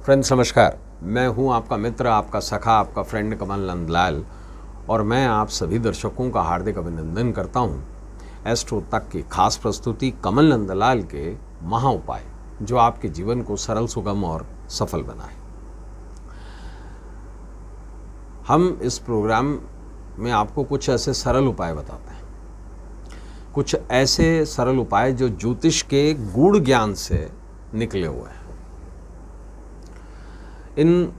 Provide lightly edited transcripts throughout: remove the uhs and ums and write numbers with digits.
Friends नमस्कार, मैं हूं आपका मित्र, आपका सखा, आपका फ्रेंड कमल नंदलाल और मैं आप सभी दर्शकों का हार्दिक अभिनंदन करता हूं एस्ट्रो तक की खास प्रस्तुति कमल नंदलाल के महा उपाय, जो आपके जीवन को सरल, सुगम और सफल बनाए। हम इस प्रोग्राम में आपको कुछ ऐसे सरल उपाय बताते हैं, कुछ ऐसे सरल उपाय जो ज्योतिष के गूढ़ ज्ञान से निकले हुए हैं। इन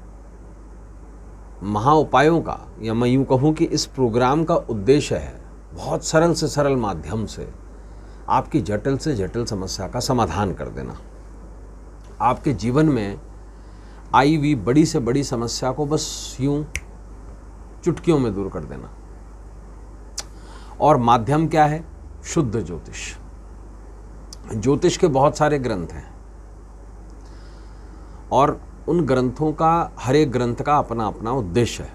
महा उपायों का, या मैं यूँ कहूँ कि इस प्रोग्राम का उद्देश्य है बहुत सरल से सरल माध्यम से आपकी जटिल से जटिल समस्या का समाधान कर देना, आपके जीवन में आई हुई बड़ी से बड़ी समस्या को बस यूँ चुटकियों में दूर कर देना। और माध्यम क्या है? शुद्ध ज्योतिष। ज्योतिष के बहुत सारे ग्रंथ हैं और उन ग्रंथों का, हर एक ग्रंथ का अपना अपना उद्देश्य है।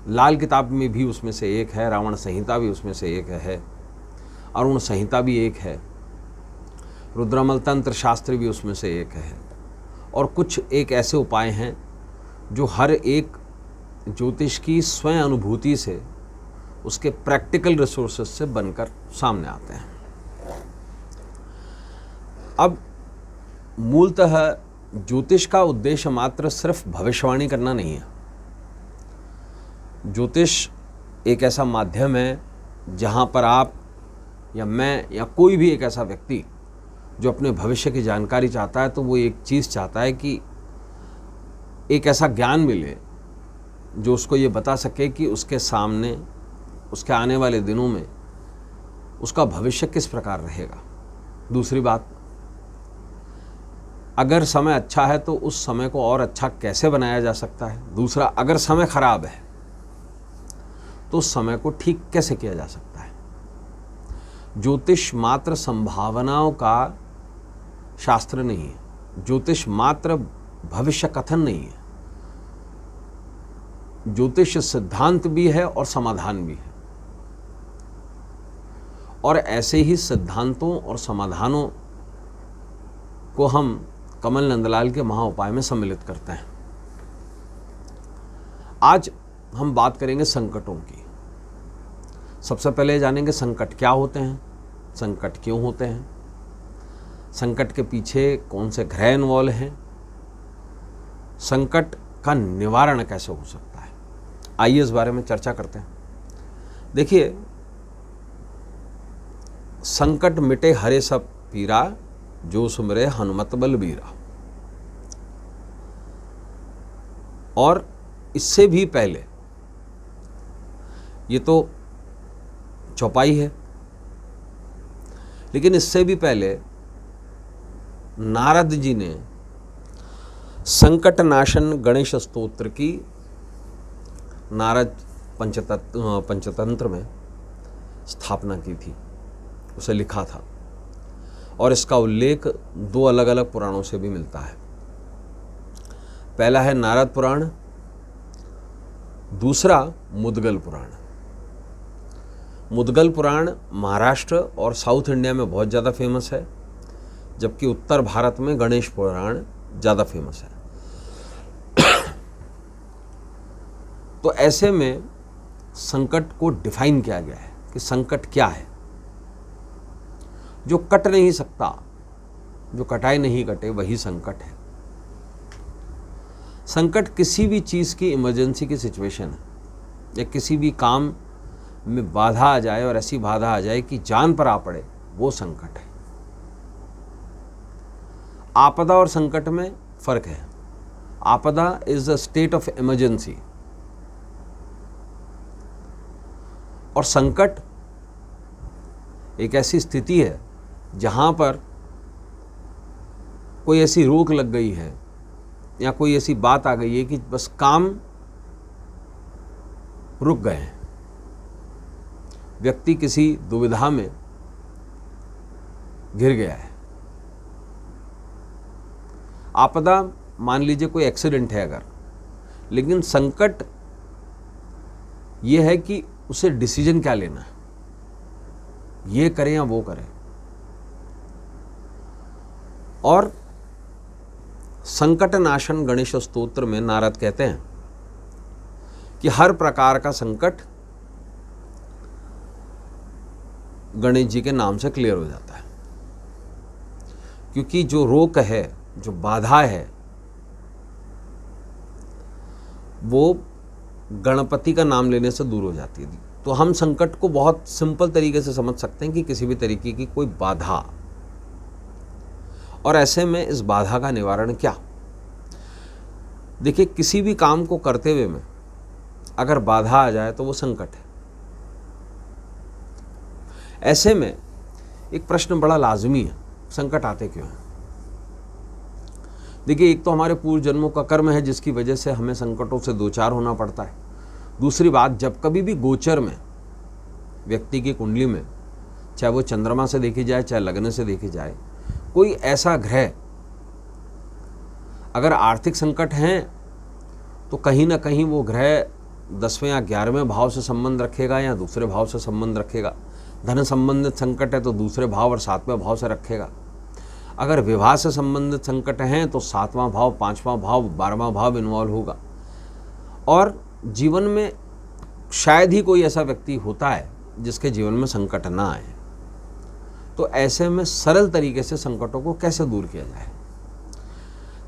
लाल किताब में भी उसमें से एक है, रावण संहिता भी उसमें से एक है, अरुण संहिता भी एक है, रुद्रमल तंत्र शास्त्र भी उसमें से एक है। और कुछ एक ऐसे उपाय हैं जो हर एक ज्योतिष की स्वयं अनुभूति से, उसके प्रैक्टिकल रिसोर्सेज से बनकर सामने आते हैं। अब मूलतः ज्योतिष का उद्देश्य मात्र सिर्फ भविष्यवाणी करना नहीं है। ज्योतिष एक ऐसा माध्यम है जहाँ पर आप या मैं या कोई भी एक ऐसा व्यक्ति जो अपने भविष्य की जानकारी चाहता है, तो वो एक चीज़ चाहता है कि एक ऐसा ज्ञान मिले जो उसको ये बता सके कि उसके सामने, उसके आने वाले दिनों में उसका भविष्य किस प्रकार रहेगा। दूसरी बात, अगर समय अच्छा है तो उस समय को और अच्छा कैसे बनाया जा सकता है। दूसरा, अगर समय खराब है तो उस समय को ठीक कैसे किया जा सकता है। ज्योतिष मात्र संभावनाओं का शास्त्र नहीं है, ज्योतिष मात्र भविष्य कथन नहीं है। ज्योतिष सिद्धांत भी है और समाधान भी है। और ऐसे ही सिद्धांतों और समाधानों को हम कमल नंदलाल के महा उपाय में सम्मिलित करते हैं। आज हम बात करेंगे संकटों की। सबसे पहले जानेंगे संकट क्या होते हैं, संकट क्यों होते हैं, संकट के पीछे कौन से ग्रह इन्वॉल्व हैं, संकट का निवारण कैसे हो सकता है। आइए इस बारे में चर्चा करते हैं। देखिए, संकट मिटे हरे सब पीरा, जो सुमरे हनुमत बलबीरा। और इससे भी पहले, ये तो चौपाई है, लेकिन इससे भी पहले नारद जी ने संकट नाशन गणेश स्तोत्र की नारद पंचतंत्र में स्थापना की थी, उसे लिखा था। और इसका उल्लेख दो अलग अलग पुराणों से भी मिलता है। पहला है नारद पुराण, दूसरा मुद्गल पुराण। मुद्गल पुराण महाराष्ट्र और साउथ इंडिया में बहुत ज़्यादा फेमस है, जबकि उत्तर भारत में गणेश पुराण ज़्यादा फेमस है। तो ऐसे में संकट को डिफाइन किया गया है कि संकट क्या है। जो कट नहीं सकता, जो कटाई नहीं कटे, वही संकट है। संकट किसी भी चीज़ की इमरजेंसी की सिचुएशन है, या किसी भी काम में बाधा आ जाए और ऐसी बाधा आ जाए कि जान पर आ पड़े, वो संकट है। आपदा और संकट में फर्क है। आपदा is a state of emergency और संकट एक ऐसी स्थिति है जहाँ पर कोई ऐसी रोक लग गई है या कोई ऐसी बात आ गई है कि बस काम रुक गए हैं। व्यक्ति किसी दुविधा में घिर गया है। आपदा मान लीजिए कोई एक्सीडेंट है अगर, लेकिन संकट ये है कि उसे डिसीजन क्या लेना है, ये करें या वो करें। और संकट नाशन गणेश स्तोत्र में नारद कहते हैं कि हर प्रकार का संकट गणेश जी के नाम से क्लियर हो जाता है, क्योंकि जो रोक है, जो बाधा है, वो गणपति का नाम लेने से दूर हो जाती है। तो हम संकट को बहुत सिंपल तरीके से समझ सकते हैं कि किसी भी तरीके की कोई बाधा, और ऐसे में इस बाधा का निवारण क्या। देखिए, किसी भी काम को करते हुए में अगर बाधा आ जाए तो वो संकट है। ऐसे में एक प्रश्न बड़ा लाजमी है, संकट आते क्यों हैं। देखिए, एक तो हमारे पूर्व जन्मों का कर्म है जिसकी वजह से हमें संकटों से दो चार होना पड़ता है। दूसरी बात, जब कभी भी गोचर में व्यक्ति की कुंडली में, चाहे वो चंद्रमा से देखी जाए चाहे लग्न से देखी जाए, कोई ऐसा ग्रह अगर आर्थिक संकट हैं तो कहीं ना कहीं वो ग्रह 10वें या 11वें भाव से संबंध रखेगा या दूसरे भाव से संबंध रखेगा। धन संबंधित संकट है तो दूसरे भाव और 7वें भाव से रखेगा। अगर विवाह से संबंधित संकट हैं तो 7वां भाव, 5वां भाव, 12वां भाव इन्वॉल्व होगा। और जीवन में शायद ही कोई ऐसा व्यक्ति होता है जिसके जीवन में संकट ना आए। तो ऐसे में सरल तरीके से संकटों को कैसे दूर किया जाए।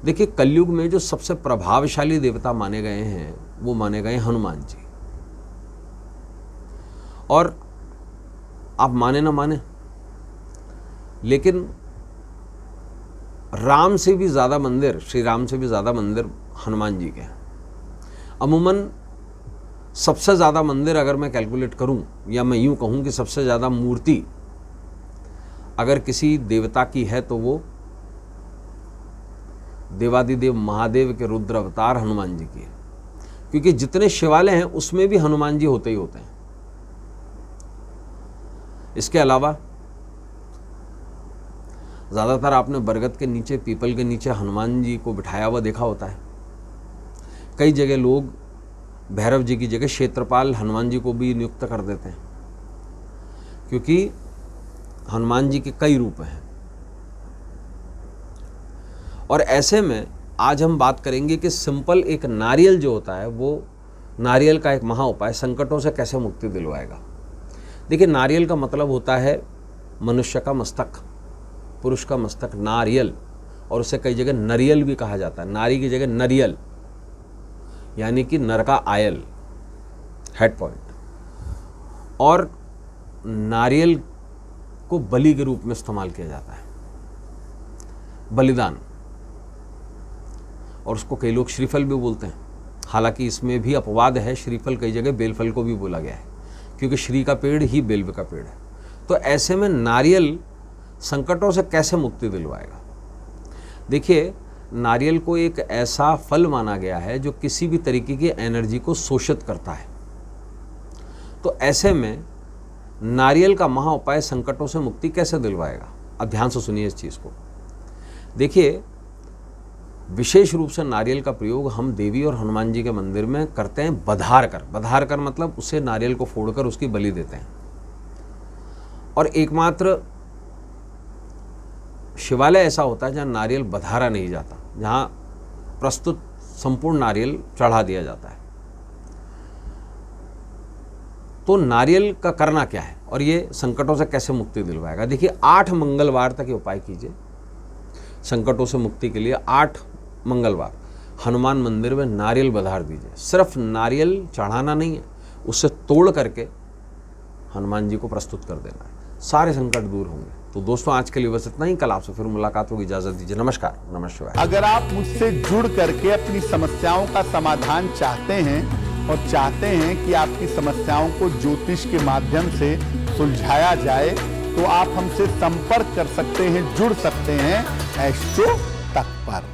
देखिए, कलयुग में जो सबसे प्रभावशाली देवता माने गए हैं वो माने गए हनुमान जी। और आप माने ना माने, लेकिन राम से भी ज़्यादा मंदिर, श्री राम से भी ज़्यादा मंदिर हनुमान जी के हैं। अमूमन सबसे ज़्यादा मंदिर अगर मैं कैलकुलेट करूं, या मैं यूं कहूं कि सबसे ज़्यादा मूर्ति अगर किसी देवता की है तो वो देवादिदेव महादेव के रुद्र अवतार हनुमान जी की है। क्योंकि जितने शिवालय हैं उसमें भी हनुमान जी होते ही होते हैं। इसके अलावा ज़्यादातर आपने बरगद के नीचे, पीपल के नीचे हनुमान जी को बिठाया हुआ देखा होता है। कई जगह लोग भैरव जी की जगह क्षेत्रपाल हनुमान जी को भी नियुक्त कर देते हैं, क्योंकि हनुमान जी के कई रूप हैं। और ऐसे में आज हम बात करेंगे कि सिंपल एक नारियल जो होता है, वो नारियल का एक महा उपाय संकटों से कैसे मुक्ति दिलवाएगा। देखिए, नारियल का मतलब होता है मनुष्य का मस्तक, पुरुष का मस्तक नारियल, और उसे कई जगह नरियल भी कहा जाता है। नारी की जगह नरियल, यानी कि नर का आयल, हेड पॉइंट। और नारियल को बलि के रूप में इस्तेमाल किया जाता है, बलिदान। और उसको कई लोग श्रीफल भी बोलते हैं। हालांकि इसमें भी अपवाद है, श्रीफल कई जगह बेलफल को भी बोला गया है, क्योंकि श्री का पेड़ ही बेल का पेड़ है। तो ऐसे में नारियल संकटों से कैसे मुक्ति दिलवाएगा। देखिए, नारियल को एक ऐसा फल माना गया है जो किसी भी तरीके की एनर्जी को शोषित करता है। तो ऐसे में नारियल का महा उपाय संकटों से मुक्ति कैसे दिलवाएगा। अब ध्यान से सुनिए इस चीज़ को। देखिए, विशेष रूप से नारियल का प्रयोग हम देवी और हनुमान जी के मंदिर में करते हैं बधार कर। बधार कर मतलब उसे नारियल को फोड़कर उसकी बलि देते हैं। और एकमात्र शिवालय ऐसा होता है जहाँ नारियल बधारा नहीं जाता, जहाँ प्रस्तुत संपूर्ण नारियल चढ़ा दिया जाता है। तो नारियल का करना क्या है और ये संकटों से कैसे मुक्ति दिलवाएगा। देखिए, 8 मंगलवार तक ये उपाय कीजिए संकटों से मुक्ति के लिए। 8 मंगलवार हनुमान मंदिर में नारियल बधार दीजिए। सिर्फ नारियल चढ़ाना नहीं है, उसे तोड़ करके हनुमान जी को प्रस्तुत कर देना है, सारे संकट दूर होंगे। तो दोस्तों, आज के लिए बस इतना ही। कल आपसे फिर मुलाकात होगी, इजाजत दीजिए। नमस्कार, नमः शिवाय। अगर आप मुझसे जुड़ करके अपनी समस्याओं का समाधान चाहते हैं और चाहते हैं कि आपकी समस्याओं को ज्योतिष के माध्यम से सुलझाया जाए, तो आप हमसे संपर्क कर सकते हैं, जुड़ सकते हैं एस्ट्रो तक पर।